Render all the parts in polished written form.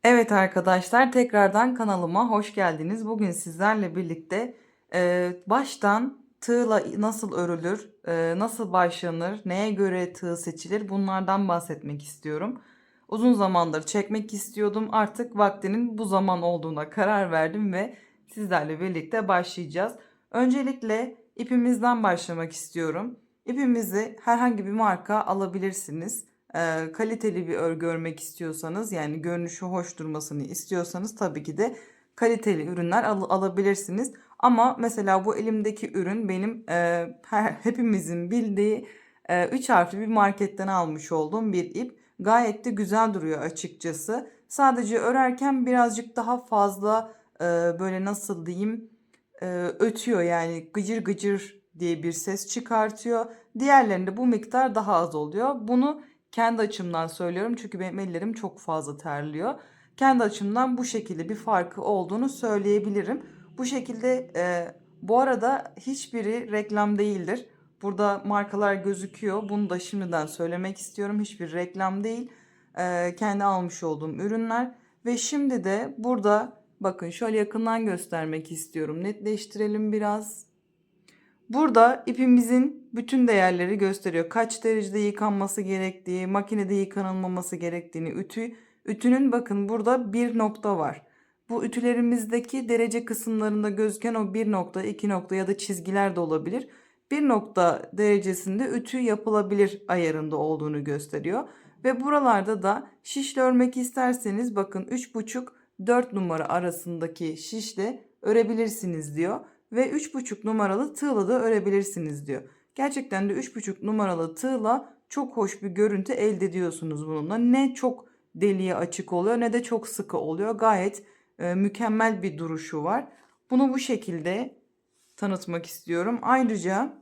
Evet arkadaşlar, tekrardan kanalıma hoş geldiniz. Bugün sizlerle birlikte baştan tığla nasıl örülür, nasıl başlanır, neye göre tığ seçilir bunlardan bahsetmek istiyorum. Uzun zamandır çekmek istiyordum. Artık vaktinin bu zaman olduğuna karar verdim ve sizlerle birlikte başlayacağız. Öncelikle ipimizden başlamak istiyorum. İpimizi herhangi bir marka alabilirsiniz. Kaliteli bir örgü örmek istiyorsanız, yani görünüşü hoş durmasını istiyorsanız tabii ki de kaliteli ürünler alabilirsiniz. Ama mesela bu elimdeki ürün benim hepimizin bildiği 3 harfli bir marketten almış olduğum bir ip. Gayet de güzel duruyor açıkçası. Sadece örerken birazcık daha fazla böyle nasıl diyeyim, ötüyor, yani gıcır gıcır diye bir ses çıkartıyor. Diğerlerinde bu miktar daha az oluyor. Bunu kendi açımdan söylüyorum çünkü benim ellerim çok fazla terliyor. Kendi açımdan bu şekilde bir farkı olduğunu söyleyebilirim. Bu şekilde bu arada hiçbiri reklam değildir. Burada markalar gözüküyor. Bunu da şimdiden söylemek istiyorum. Hiçbir reklam değil. Kendi almış olduğum ürünler. Ve şimdi de burada bakın şöyle yakından göstermek istiyorum. Netleştirelim biraz. Burada ipimizin bütün değerleri gösteriyor. Kaç derecede yıkanması gerektiği, makinede yıkanılmaması gerektiğini, ütünün bakın burada bir nokta var. Bu ütülerimizdeki derece kısımlarında gözüken o bir nokta, iki nokta ya da çizgiler de olabilir. Bir nokta derecesinde ütü yapılabilir ayarında olduğunu gösteriyor. Ve buralarda da şişle örmek isterseniz bakın 3,5-4 numara arasındaki şişle örebilirsiniz diyor ve 3,5 numaralı tığla da örebilirsiniz diyor. Gerçekten de 3,5 numaralı tığla çok hoş bir görüntü elde ediyorsunuz bununla. Ne çok deliğe açık oluyor ne de çok sıkı oluyor. Gayet mükemmel bir duruşu var. Bunu bu şekilde tanıtmak istiyorum. Ayrıca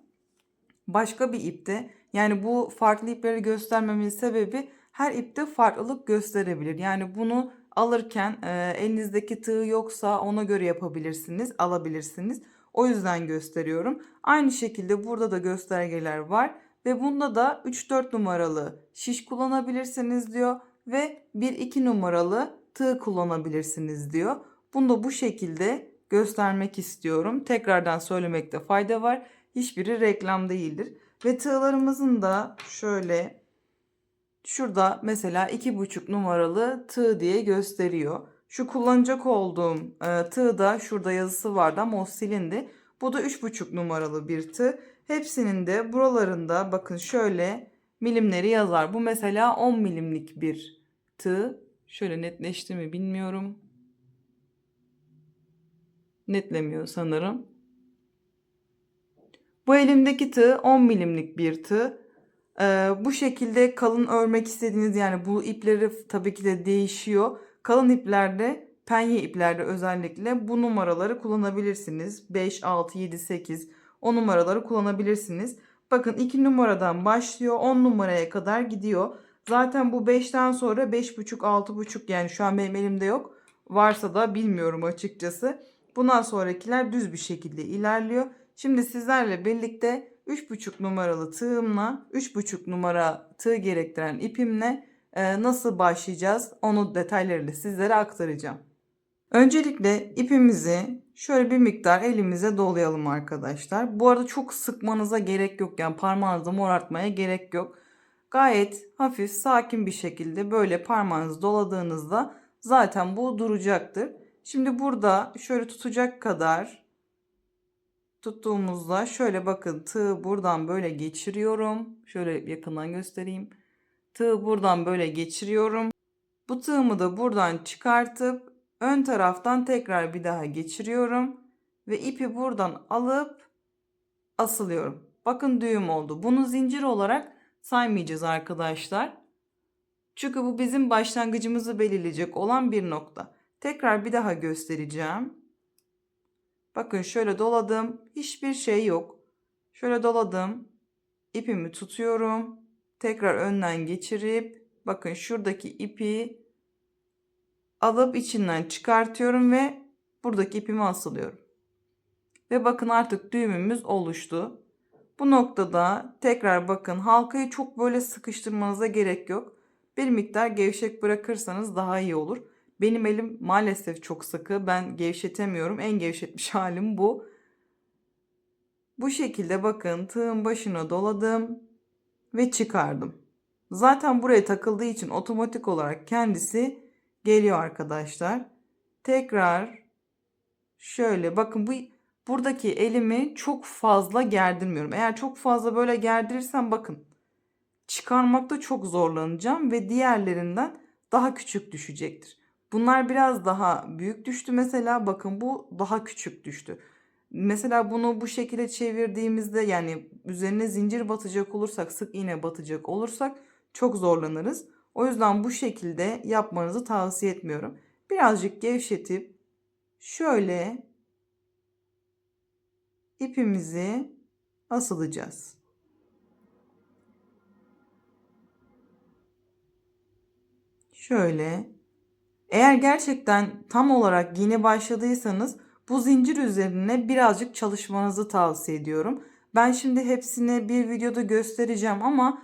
başka bir ipte, yani bu farklı ipleri göstermemin sebebi her ipte farklılık gösterebilir. Yani bunu alırken elinizdeki tığ yoksa ona göre yapabilirsiniz, alabilirsiniz. O yüzden gösteriyorum. Aynı şekilde burada da göstergeler var ve bunda da 3-4 numaralı şiş kullanabilirsiniz diyor ve 1-2 numaralı tığ kullanabilirsiniz diyor. Bunu da bu şekilde göstermek istiyorum. Tekrardan söylemekte fayda var. Hiçbiri reklam değildir. Ve tığlarımızın da şöyle şurada mesela 2,5 numaralı tığ diye gösteriyor. Şu kullanacak olduğum tığ da şurada yazısı vardı ama o silindi. Bu da 3,5 numaralı bir tığ. Hepsinin de buralarında bakın şöyle milimleri yazar. Bu mesela 10 milimlik bir tığ. Şöyle netleşti mi bilmiyorum. Netlemiyor sanırım. Bu elimdeki tığ 10 milimlik bir tığ. Bu şekilde kalın örmek istediğiniz, yani bu ipleri tabii ki de değişiyor. Kalın iplerde, penye iplerde özellikle bu numaraları kullanabilirsiniz. 5, 6, 7, 8 o numaraları kullanabilirsiniz. Bakın 2 numaradan başlıyor 10 numaraya kadar gidiyor. Zaten bu 5'ten sonra 5,5, 6,5, yani şu an benim elimde yok. Varsa da bilmiyorum açıkçası. Bundan sonrakiler düz bir şekilde ilerliyor. Şimdi sizlerle birlikte 3,5 numaralı tığımla 3,5 numara tığ gerektiren ipimle nasıl başlayacağız onu detaylarıyla sizlere aktaracağım. Öncelikle ipimizi şöyle bir miktar elimize dolayalım arkadaşlar. Bu arada çok sıkmanıza gerek yok, yani parmağınızı morartmaya gerek yok. Gayet hafif sakin bir şekilde böyle parmağınızı doladığınızda zaten bu duracaktır. Şimdi burada şöyle tutacak kadar tuttuğumuzda şöyle bakın, tığı buradan böyle geçiriyorum. Şöyle yakından göstereyim. Tığı buradan böyle geçiriyorum. Bu tığımı da buradan çıkartıp ön taraftan tekrar bir daha geçiriyorum. Ve ipi buradan alıp asılıyorum. Bakın düğüm oldu. Bunu zincir olarak saymayacağız arkadaşlar. Çünkü bu bizim başlangıcımızı belirleyecek olan bir nokta. Tekrar bir daha göstereceğim. Bakın şöyle doladım. Hiçbir şey yok. Şöyle doladım. İpimi tutuyorum. Tekrar önden geçirip bakın şuradaki ipi alıp içinden çıkartıyorum ve buradaki ipimi asılıyorum. Ve bakın artık düğümümüz oluştu. Bu noktada tekrar bakın, halkayı çok böyle sıkıştırmanıza gerek yok. Bir miktar gevşek bırakırsanız daha iyi olur. Benim elim maalesef çok sıkı. Ben gevşetemiyorum. En gevşetmiş halim bu. Bu şekilde bakın tığın başına doladım ve çıkardım. Zaten buraya takıldığı için otomatik olarak kendisi geliyor arkadaşlar. Tekrar şöyle bakın buradaki elimi çok fazla gerdirmiyorum. Eğer çok fazla böyle gerdirirsem bakın çıkarmakta çok zorlanacağım ve diğerlerinden daha küçük düşecektir. Bunlar biraz daha büyük düştü mesela. Bakın bu daha küçük düştü. Mesela bunu bu şekilde çevirdiğimizde yani üzerine zincir batacak olursak, sık iğne batacak olursak çok zorlanırız. O yüzden bu şekilde yapmanızı tavsiye etmiyorum. Birazcık gevşetip şöyle ipimizi asılacağız. Şöyle. Eğer gerçekten tam olarak yeni başladıysanız bu zincir üzerine birazcık çalışmanızı tavsiye ediyorum. Ben şimdi hepsini bir videoda göstereceğim ama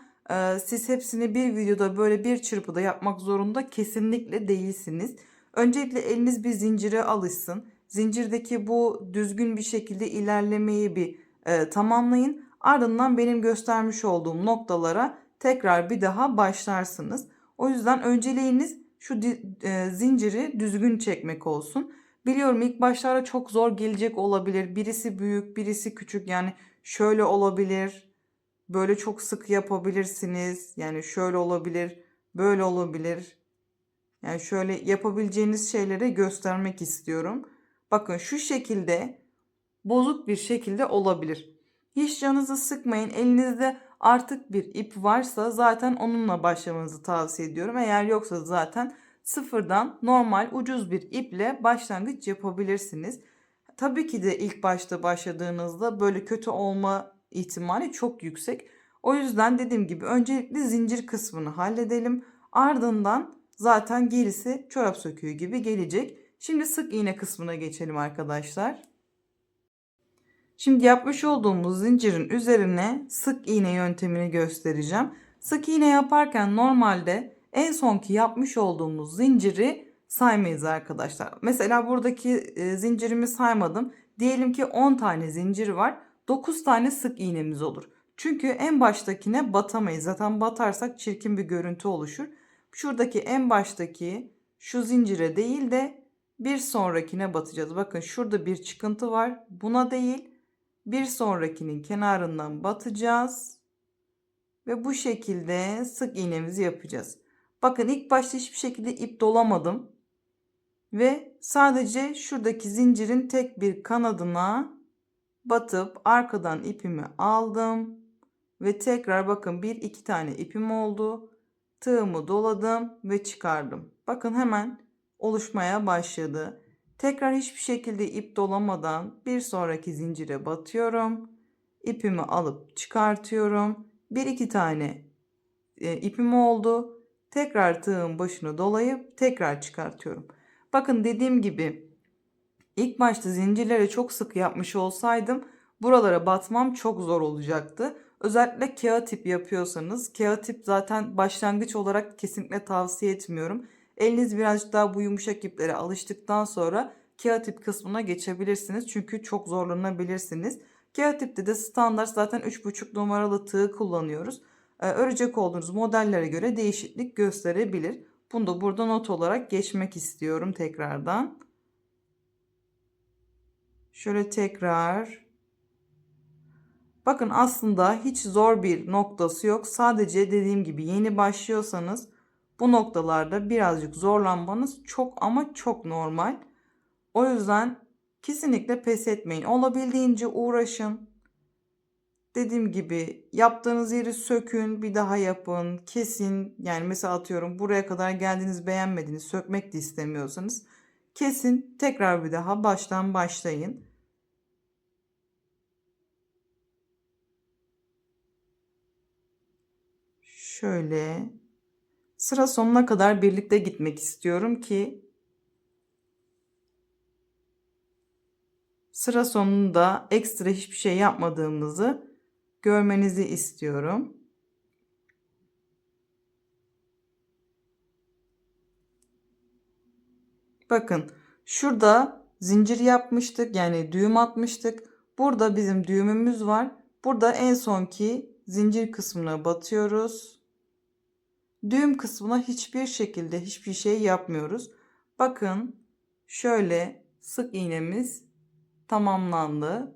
siz hepsini bir videoda böyle bir çırpıda yapmak zorunda kesinlikle değilsiniz. Öncelikle eliniz bir zincire alışsın. Zincirdeki bu düzgün bir şekilde ilerlemeyi bir tamamlayın. Ardından benim göstermiş olduğum noktalara tekrar bir daha başlarsınız. O yüzden önceliğiniz şu zinciri düzgün çekmek olsun. Biliyorum ilk başlarda çok zor gelecek olabilir. Birisi büyük, birisi küçük. Yani şöyle olabilir. Böyle çok sık yapabilirsiniz. Yani şöyle olabilir, böyle olabilir. Yani şöyle yapabileceğiniz şeyleri göstermek istiyorum. Bakın şu şekilde bozuk bir şekilde olabilir. Hiç canınızı sıkmayın. Elinizde artık bir ip varsa zaten onunla başlamanızı tavsiye ediyorum. Eğer yoksa zaten sıfırdan normal ucuz bir iple başlangıç yapabilirsiniz. Tabii ki de ilk başta başladığınızda böyle kötü olma ihtimali çok yüksek. O yüzden dediğim gibi öncelikle zincir kısmını halledelim. Ardından zaten gerisi çorap söküğü gibi gelecek. Şimdi sık iğne kısmına geçelim arkadaşlar. Şimdi yapmış olduğumuz zincirin üzerine sık iğne yöntemini göstereceğim. Sık iğne yaparken normalde en sonki yapmış olduğumuz zinciri saymayız arkadaşlar. Mesela buradaki zincirimi saymadım. Diyelim ki 10 tane zincir var. 9 tane sık iğnemiz olur. Çünkü en baştakine batamayız. Zaten batarsak çirkin bir görüntü oluşur. Şuradaki en baştaki şu zincire değil de bir sonrakine batacağız. Bakın şurada bir çıkıntı var. Buna değil, bir sonrakinin kenarından batacağız ve bu şekilde sık iğnemizi yapacağız. Bakın ilk başta hiçbir şekilde ip dolamadım ve sadece şuradaki zincirin tek bir kanadına batıp arkadan ipimi aldım ve tekrar bakın bir iki tane ipim oldu. Tığımı doladım ve çıkardım. Bakın hemen oluşmaya başladı. Tekrar hiçbir şekilde ip dolamadan bir sonraki zincire batıyorum. İpimi alıp çıkartıyorum. Bir iki tane ipim oldu. Tekrar tığın başını dolayıp tekrar çıkartıyorum. Bakın dediğim gibi ilk başta zincirlere çok sık yapmış olsaydım buralara batmam çok zor olacaktı. Özellikle kağıt ip yapıyorsanız kağıt ip zaten başlangıç olarak kesinlikle tavsiye etmiyorum. Eliniz birazcık daha bu yumuşak iplere alıştıktan sonra kağıt ip kısmına geçebilirsiniz. Çünkü çok zorlanabilirsiniz. Kağıt ipte de standart zaten 3,5 numaralı tığ kullanıyoruz. Örecek olduğunuz modellere göre değişiklik gösterebilir. Bunu da burada not olarak geçmek istiyorum tekrardan. Şöyle tekrar. Bakın aslında hiç zor bir noktası yok. Sadece dediğim gibi yeni başlıyorsanız bu noktalarda birazcık zorlanmanız çok ama çok normal. O yüzden kesinlikle pes etmeyin. Olabildiğince uğraşın. Dediğim gibi yaptığınız yeri sökün, bir daha yapın, kesin. Yani mesela atıyorum buraya kadar geldiniz beğenmediniz, sökmek de istemiyorsanız kesin tekrar bir daha baştan başlayın. Şöyle sıra sonuna kadar birlikte gitmek istiyorum ki sıra sonunda ekstra hiçbir şey yapmadığımızı görmenizi istiyorum. Bakın şurada zincir yapmıştık, yani düğüm atmıştık. Burada bizim düğümümüz var. Burada en sonki zincir kısmına batıyoruz. Düğüm kısmına hiçbir şekilde hiçbir şey yapmıyoruz. Bakın şöyle sık iğnemiz tamamlandı.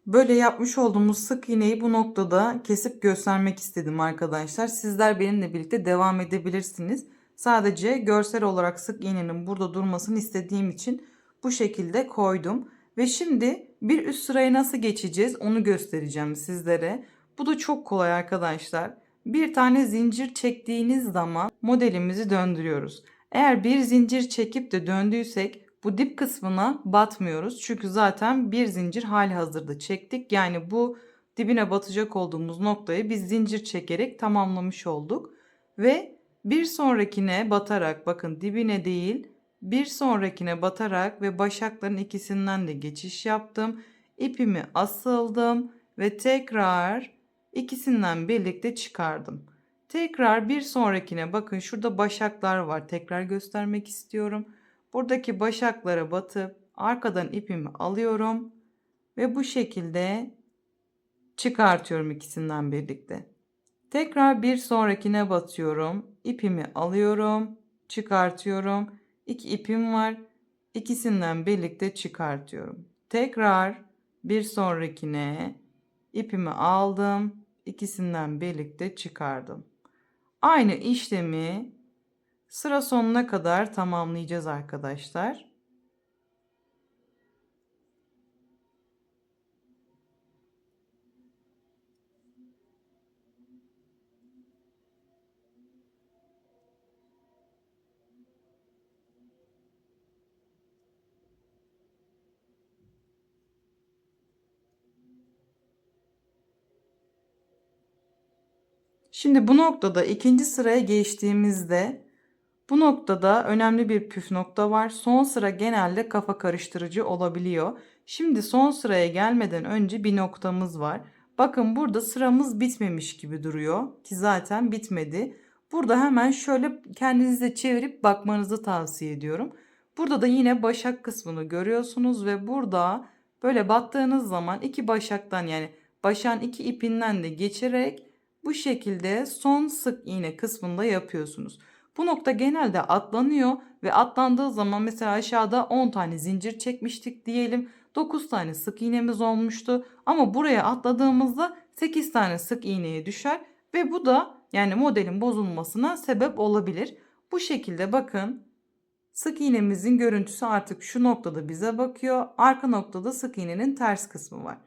Böyle yapmış olduğumuz sık iğneyi bu noktada kesip göstermek istedim arkadaşlar. Sizler benimle birlikte devam edebilirsiniz. Sadece görsel olarak sık iğnenin burada durmasını istediğim için bu şekilde koydum. Ve şimdi bir üst sıraya nasıl geçeceğiz onu göstereceğim sizlere. Bu da çok kolay arkadaşlar. Bir tane zincir çektiğiniz zaman modelimizi döndürüyoruz. Eğer bir zincir çekip de döndüysek bu dip kısmına batmıyoruz. Çünkü zaten bir zincir hali hazırda çektik. Yani bu dibine batacak olduğumuz noktayı biz zincir çekerek tamamlamış olduk. Ve bir sonrakine batarak, bakın dibine değil bir sonrakine batarak ve başakların ikisinden de geçiş yaptım. İpimi asıldım ve tekrar ikisinden birlikte çıkardım. Tekrar bir sonrakine, bakın şurada başaklar var, tekrar göstermek istiyorum. Buradaki başaklara batıp arkadan ipimi alıyorum ve bu şekilde çıkartıyorum ikisinden birlikte. Tekrar bir sonrakine batıyorum. İpimi alıyorum, çıkartıyorum. İki ipim var. İkisinden birlikte çıkartıyorum. Tekrar bir sonrakine ipimi aldım. İkisinden birlikte çıkardım. Aynı işlemi sıra sonuna kadar tamamlayacağız arkadaşlar. Şimdi bu noktada ikinci sıraya geçtiğimizde bu noktada önemli bir püf nokta var. Son sıra genelde kafa karıştırıcı olabiliyor. Şimdi son sıraya gelmeden önce bir noktamız var. Bakın burada sıramız bitmemiş gibi duruyor ki zaten bitmedi. Burada hemen şöyle kendinize çevirip bakmanızı tavsiye ediyorum. Burada da yine başak kısmını görüyorsunuz ve burada böyle battığınız zaman iki başaktan, yani başağın iki ipinden de geçerek bu şekilde son sık iğne kısmında yapıyorsunuz. Bu nokta genelde atlanıyor ve atlandığı zaman mesela aşağıda 10 tane zincir çekmiştik diyelim. 9 tane sık iğnemiz olmuştu ama buraya atladığımızda 8 tane sık iğneye düşer ve bu da yani modelin bozulmasına sebep olabilir. Bu şekilde bakın, sık iğnemizin görüntüsü artık şu noktada bize bakıyor. Arka noktada sık iğnenin ters kısmı var.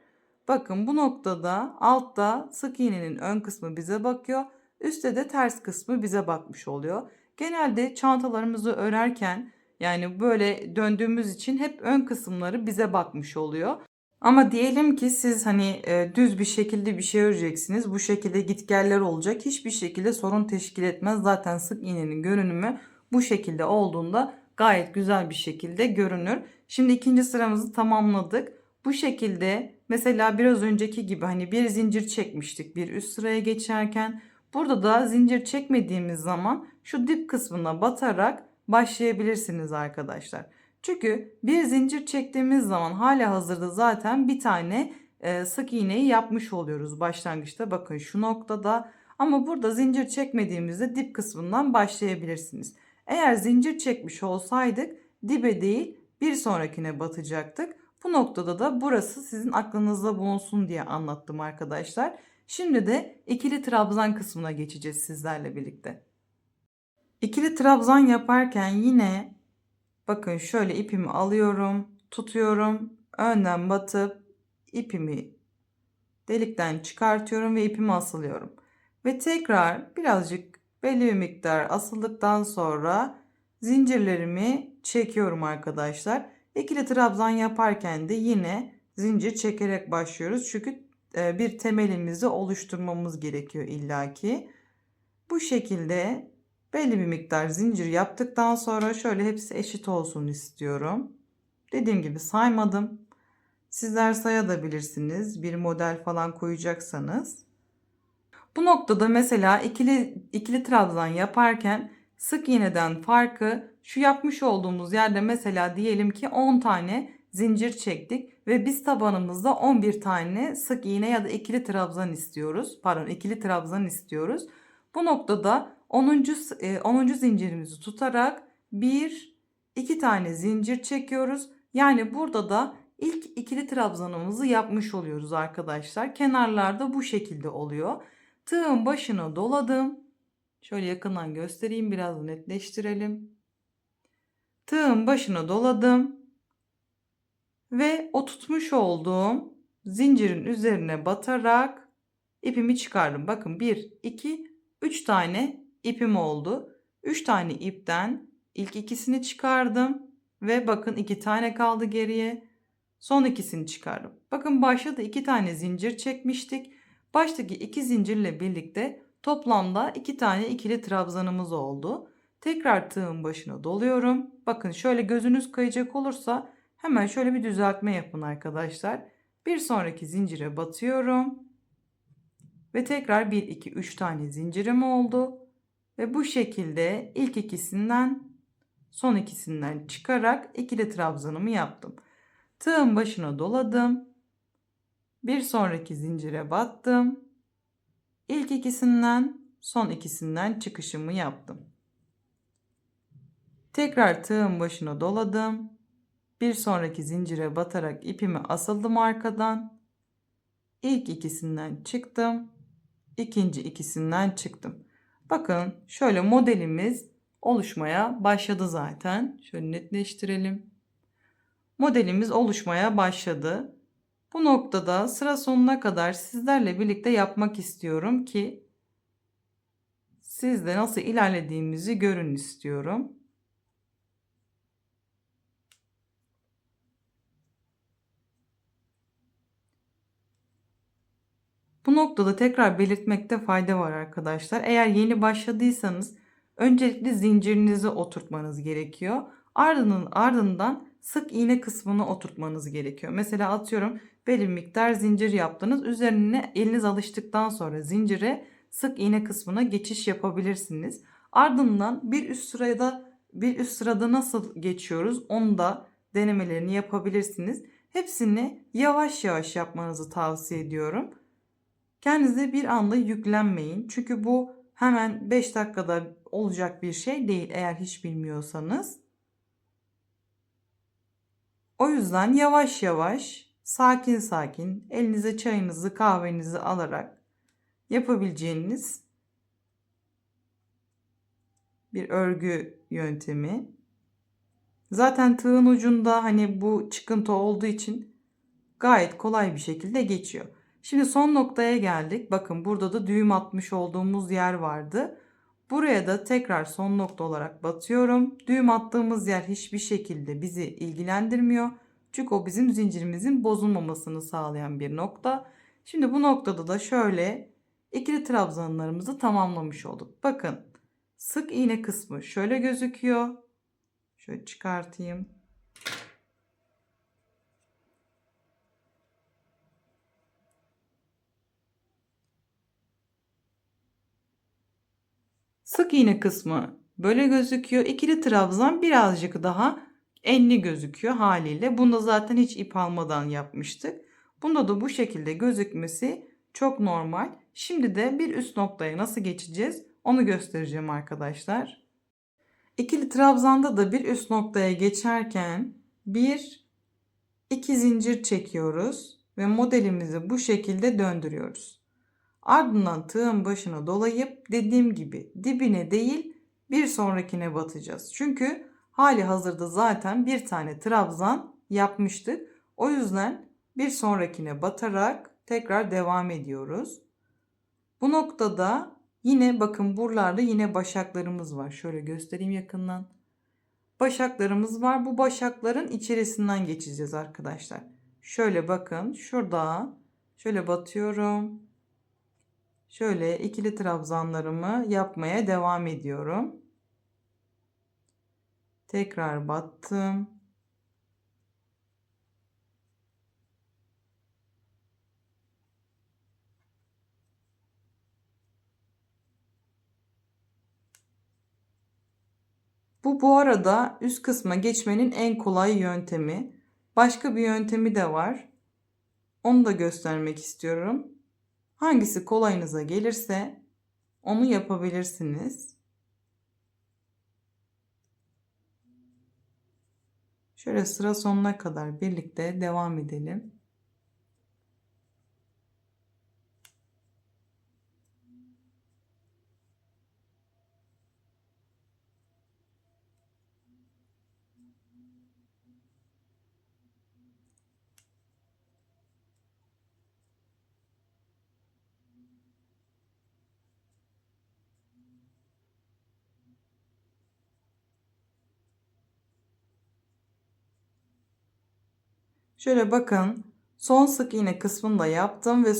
Bakın bu noktada altta sık iğnenin ön kısmı bize bakıyor. Üstte de ters kısmı bize bakmış oluyor. Genelde çantalarımızı örerken yani böyle döndüğümüz için hep ön kısımları bize bakmış oluyor. Ama diyelim ki siz hani düz bir şekilde bir şey öreceksiniz. Bu şekilde gitgeller olacak. Hiçbir şekilde sorun teşkil etmez. Zaten sık iğnenin görünümü bu şekilde olduğunda gayet güzel bir şekilde görünür. Şimdi ikinci sıramızı tamamladık. Bu şekilde mesela biraz önceki gibi hani bir zincir çekmiştik bir üst sıraya geçerken. Burada da zincir çekmediğimiz zaman şu dip kısmına batarak başlayabilirsiniz arkadaşlar. Çünkü bir zincir çektiğimiz zaman hala hazırda zaten bir tane sık iğneyi yapmış oluyoruz başlangıçta. Bakın şu noktada, ama burada zincir çekmediğimizde dip kısmından başlayabilirsiniz. Eğer zincir çekmiş olsaydık dibe değil bir sonrakine batacaktık. Bu noktada da burası sizin aklınızda bulunsun diye anlattım arkadaşlar. Şimdi de ikili trabzan kısmına geçeceğiz sizlerle birlikte. İkili trabzan yaparken yine bakın şöyle ipimi alıyorum, tutuyorum, önden batıp ipimi delikten çıkartıyorum ve ipimi asılıyorum. Ve tekrar birazcık belli bir miktar asıldıktan sonra zincirlerimi çekiyorum arkadaşlar. İkili trabzan yaparken de yine zincir çekerek başlıyoruz. Çünkü bir temelimizi oluşturmamız gerekiyor illaki. Bu şekilde belli bir miktar zincir yaptıktan sonra şöyle hepsi eşit olsun istiyorum. Dediğim gibi saymadım. Sizler sayabilirsiniz. Bir model falan koyacaksanız. Bu noktada mesela ikili trabzan yaparken Sık iğneden farkı şu yapmış olduğumuz yerde mesela diyelim ki 10 tane zincir çektik ve biz tabanımızda 11 tane sık iğne ya da ikili trabzan istiyoruz. Pardon, ikili trabzan istiyoruz. Bu noktada 10. zincirimizi tutarak 1 2 tane zincir çekiyoruz. Yani burada da ilk ikili trabzanımızı yapmış oluyoruz arkadaşlar. Kenarlarda bu şekilde oluyor. Tığın başını doladım. Şöyle yakından göstereyim, biraz netleştirelim. Tığın başını doladım ve o tutmuş olduğum zincirin üzerine batarak ipimi çıkardım. Bakın 1, 2, 3 tane ipim oldu. 3 tane ipten ilk ikisini çıkardım ve bakın 2 tane kaldı geriye. Son ikisini çıkardım. Bakın başta da 2 tane zincir çekmiştik. Baştaki 2 zincirle birlikte toplamda 2 tane ikili trabzanımız oldu. Tekrar tığın başına doluyorum. Bakın şöyle gözünüz kayacak olursa hemen şöyle bir düzeltme yapın arkadaşlar. Bir sonraki zincire batıyorum. Ve tekrar 1, 2, 3 tane zincirim oldu. Ve bu şekilde ilk ikisinden son ikisinden çıkarak ikili trabzanımı yaptım. Tığın başına doladım. Bir sonraki zincire battım. İlk ikisinden son ikisinden çıkışımı yaptım. Tekrar tığın başına doladım. Bir sonraki zincire batarak ipimi asıldım arkadan. İlk ikisinden çıktım. İkinci ikisinden çıktım. Bakın şöyle modelimiz oluşmaya başladı zaten. Şöyle netleştirelim. Modelimiz oluşmaya başladı. Bu noktada sıra sonuna kadar sizlerle birlikte yapmak istiyorum ki siz de nasıl ilerlediğimizi görün istiyorum. Bu noktada tekrar belirtmekte fayda var arkadaşlar. Eğer yeni başladıysanız öncelikle zincirinizi oturtmanız gerekiyor. Ardından sık iğne kısmını oturtmanız gerekiyor. Mesela atıyorum belli bir miktar zincir yaptınız. Üzerine eliniz alıştıktan sonra zincire sık iğne kısmına geçiş yapabilirsiniz. Ardından bir üst sırada nasıl geçiyoruz onu da denemelerini yapabilirsiniz. Hepsini yavaş yavaş yapmanızı tavsiye ediyorum. Kendinize bir anda yüklenmeyin. Çünkü bu hemen 5 dakikada olacak bir şey değil eğer hiç bilmiyorsanız. O yüzden yavaş yavaş, sakin sakin elinize çayınızı, kahvenizi alarak yapabileceğiniz bir örgü yöntemi. Zaten tığın ucunda hani bu çıkıntı olduğu için gayet kolay bir şekilde geçiyor. Şimdi son noktaya geldik. Bakın burada da düğüm atmış olduğumuz yer vardı. Buraya da tekrar son nokta olarak batıyorum. Düğüm attığımız yer hiçbir şekilde bizi ilgilendirmiyor. Çünkü o bizim zincirimizin bozulmamasını sağlayan bir nokta. Şimdi bu noktada da şöyle ikili trabzanlarımızı tamamlamış olduk. Bakın sık iğne kısmı şöyle gözüküyor. Şöyle çıkartayım. Sık iğne kısmı böyle gözüküyor. İkili trabzan birazcık daha enli gözüküyor haliyle. Bunda zaten hiç ip almadan yapmıştık. Bunda da bu şekilde gözükmesi çok normal. Şimdi de bir üst noktaya nasıl geçeceğiz onu göstereceğim arkadaşlar. İkili trabzanda da bir üst noktaya geçerken bir iki zincir çekiyoruz ve modelimizi bu şekilde döndürüyoruz. Ardından tığın başına dolayıp dediğim gibi dibine değil bir sonrakine batacağız. Çünkü hali hazırda zaten bir tane trabzan yapmıştık. O yüzden bir sonrakine batarak tekrar devam ediyoruz. Bu noktada yine bakın buralarda yine başaklarımız var. Şöyle göstereyim yakından. Başaklarımız var. Bu başakların içerisinden geçeceğiz arkadaşlar. Şöyle bakın şurada şöyle batıyorum. Şöyle ikili trabzanlarımı yapmaya devam ediyorum. Tekrar battım. Bu arada üst kısma geçmenin en kolay yöntemi. Başka bir yöntemi de var. Onu da göstermek istiyorum. Hangisi kolayınıza gelirse onu yapabilirsiniz. Şöyle sıra sonuna kadar birlikte devam edelim. Şöyle bakın, son sık iğne kısmını da yaptım ve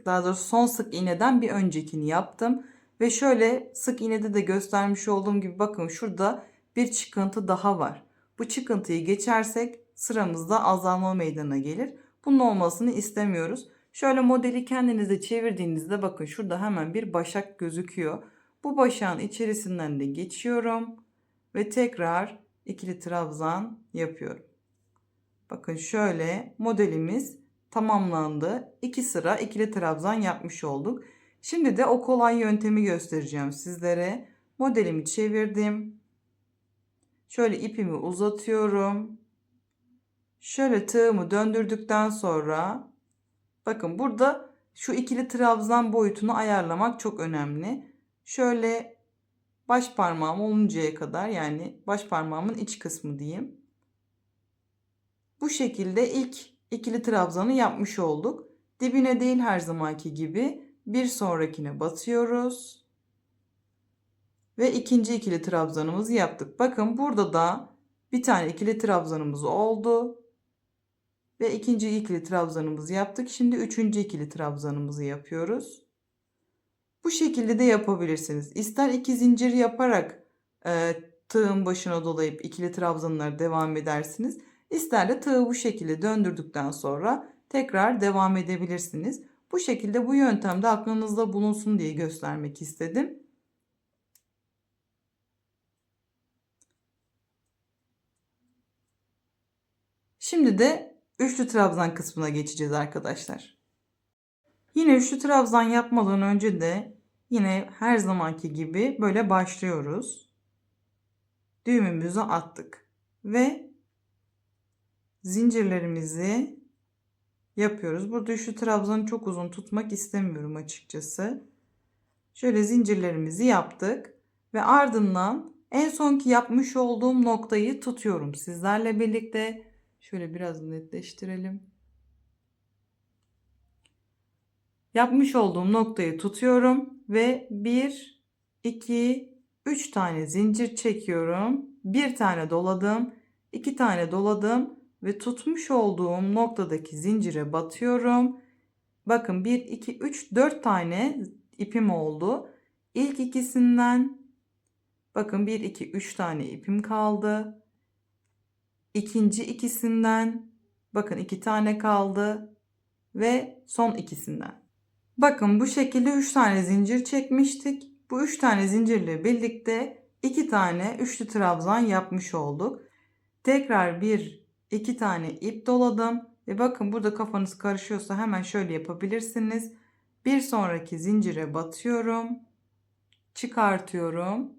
daha doğrusu son sık iğneden bir öncekini yaptım. Ve şöyle sık iğnede de göstermiş olduğum gibi bakın şurada bir çıkıntı daha var. Bu çıkıntıyı geçersek sıramızda azalma meydana gelir. Bunun olmasını istemiyoruz. Şöyle modeli kendinize çevirdiğinizde bakın şurada hemen bir başak gözüküyor. Bu başağın içerisinden de geçiyorum ve tekrar ikili trabzan yapıyorum. Bakın şöyle modelimiz tamamlandı. 2 sıra ikili trabzan yapmış olduk. Şimdi de o kolay yöntemi göstereceğim sizlere. Modelimi çevirdim. Şöyle ipimi uzatıyorum. Şöyle tığımı döndürdükten sonra bakın burada şu ikili trabzan boyutunu ayarlamak çok önemli. Şöyle baş parmağım oluncaya kadar, yani baş parmağımın iç kısmı diyeyim. Bu şekilde ilk ikili trabzanı yapmış olduk. Dibine değil her zamanki gibi bir sonrakine batıyoruz. Ve ikinci ikili trabzanımızı yaptık. Bakın burada da bir tane ikili trabzanımız oldu. Ve ikinci ikili trabzanımızı yaptık. Şimdi üçüncü ikili trabzanımızı yapıyoruz. Bu şekilde de yapabilirsiniz. İster iki zincir yaparak tığın başına dolayıp ikili trabzanlara devam edersiniz. İster de tığı bu şekilde döndürdükten sonra tekrar devam edebilirsiniz. Bu şekilde bu yöntemde aklınızda bulunsun diye göstermek istedim. Şimdi de üçlü trabzan kısmına geçeceğiz arkadaşlar. Yine üçlü trabzan yapmadan önce de yine her zamanki gibi böyle başlıyoruz. Düğümümüzü attık ve zincirlerimizi yapıyoruz. Burada üçlü trabzanı çok uzun tutmak istemiyorum açıkçası. Şöyle zincirlerimizi yaptık ve ardından en sonki yapmış olduğum noktayı tutuyorum sizlerle birlikte. Şöyle biraz netleştirelim. Yapmış olduğum noktayı tutuyorum ve 1, 2, 3 tane zincir çekiyorum. Bir tane doladım, 2 tane doladım ve tutmuş olduğum noktadaki zincire batıyorum. Bakın 1, 2, 3, 4 tane ipim oldu. İlk ikisinden bakın 1, 2, 3 tane ipim kaldı. İkinci ikisinden bakın 2 tane kaldı ve son ikisinden. Bakın bu şekilde 3 tane zincir çekmiştik. Bu 3 tane zincirle birlikte 2 tane üçlü trabzan yapmış olduk. Tekrar 1, 2 tane ip doladım. Ve bakın burada kafanız karışıyorsa hemen şöyle yapabilirsiniz. Bir sonraki zincire batıyorum. Çıkartıyorum.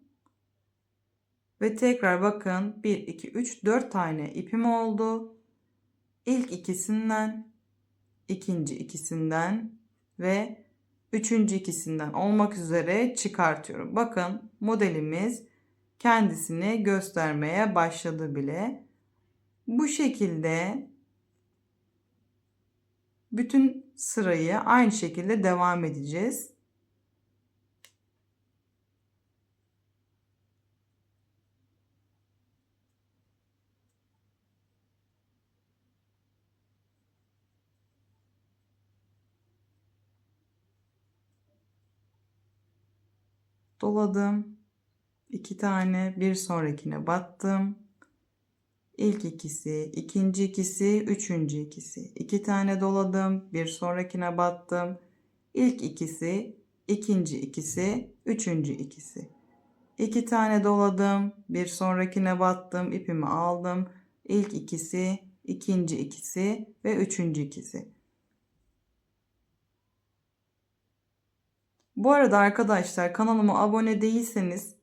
Ve tekrar bakın 1, 2, 3, 4 tane ipim oldu. İlk ikisinden, ikinci ikisinden ve üçüncü ikisinden olmak üzere çıkartıyorum. Bakın modelimiz kendisini göstermeye başladı bile. Bu şekilde bütün sırayı aynı şekilde devam edeceğiz. Doladım. 2 tane, bir sonrakine battım. İlk ikisi, ikinci ikisi, üçüncü ikisi. 2 tane doladım, bir sonrakine battım. İlk ikisi, ikinci ikisi, üçüncü ikisi. 2 tane doladım. Bir sonrakine battım. İpimi aldım. İlk ikisi, ikinci ikisi ve üçüncü ikisi. Bu arada arkadaşlar, kanalıma abone değilseniz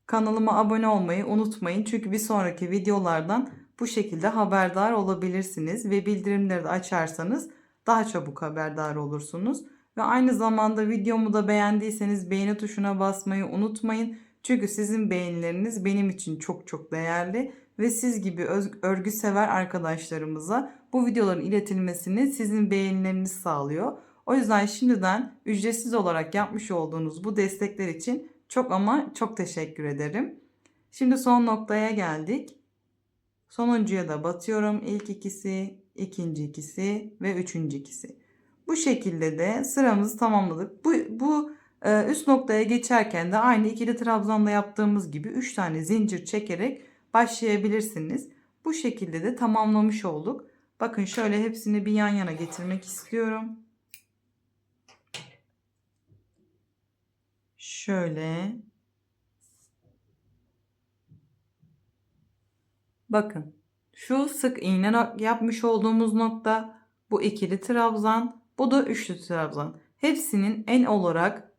kanalıma abone olmayı unutmayın. Çünkü bir sonraki videolardan bu şekilde haberdar olabilirsiniz ve bildirimleri de açarsanız daha çabuk haberdar olursunuz. Ve aynı zamanda videomu da beğendiyseniz beğeni tuşuna basmayı unutmayın. Çünkü sizin beğenileriniz benim için çok çok değerli ve siz gibi örgü sever arkadaşlarımıza bu videoların iletilmesini sizin beğenileriniz sağlıyor. O yüzden şimdiden ücretsiz olarak yapmış olduğunuz bu destekler için çok ama çok teşekkür ederim. Şimdi son noktaya geldik. Sonuncuya da batıyorum. İlk ikisi, ikinci ikisi ve üçüncü ikisi. Bu şekilde de sıramızı tamamladık. Bu üst noktaya geçerken de aynı ikili trabzanla yaptığımız gibi 3 tane zincir çekerek başlayabilirsiniz. Bu şekilde de tamamlamış olduk. Bakın şöyle hepsini bir yan yana getirmek istiyorum. Şöyle. Bakın. Şu sık iğne yapmış olduğumuz nokta, bu ikili trabzan, bu da üçlü trabzan. Hepsinin en olarak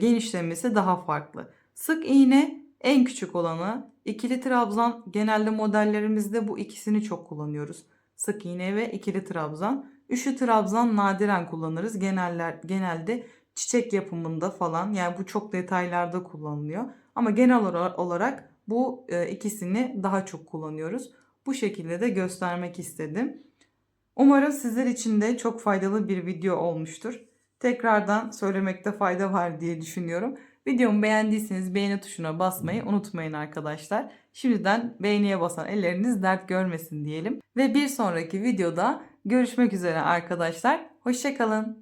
genişlemesi daha farklı. Sık iğne en küçük olanı, ikili trabzan genelde modellerimizde bu ikisini çok kullanıyoruz. Sık iğne ve ikili trabzan. Üçlü trabzan nadiren kullanırız. Genelde çiçek yapımında falan, yani bu çok detaylarda kullanılıyor. Ama genel olarak bu ikisini daha çok kullanıyoruz. Bu şekilde de göstermek istedim. Umarım sizler için de çok faydalı bir video olmuştur. Tekrardan söylemekte fayda var diye düşünüyorum. Videomu beğendiyseniz beğeni tuşuna basmayı unutmayın arkadaşlar. Şimdiden beğeniye basan elleriniz dert görmesin diyelim. Ve bir sonraki videoda görüşmek üzere arkadaşlar. Hoşça kalın.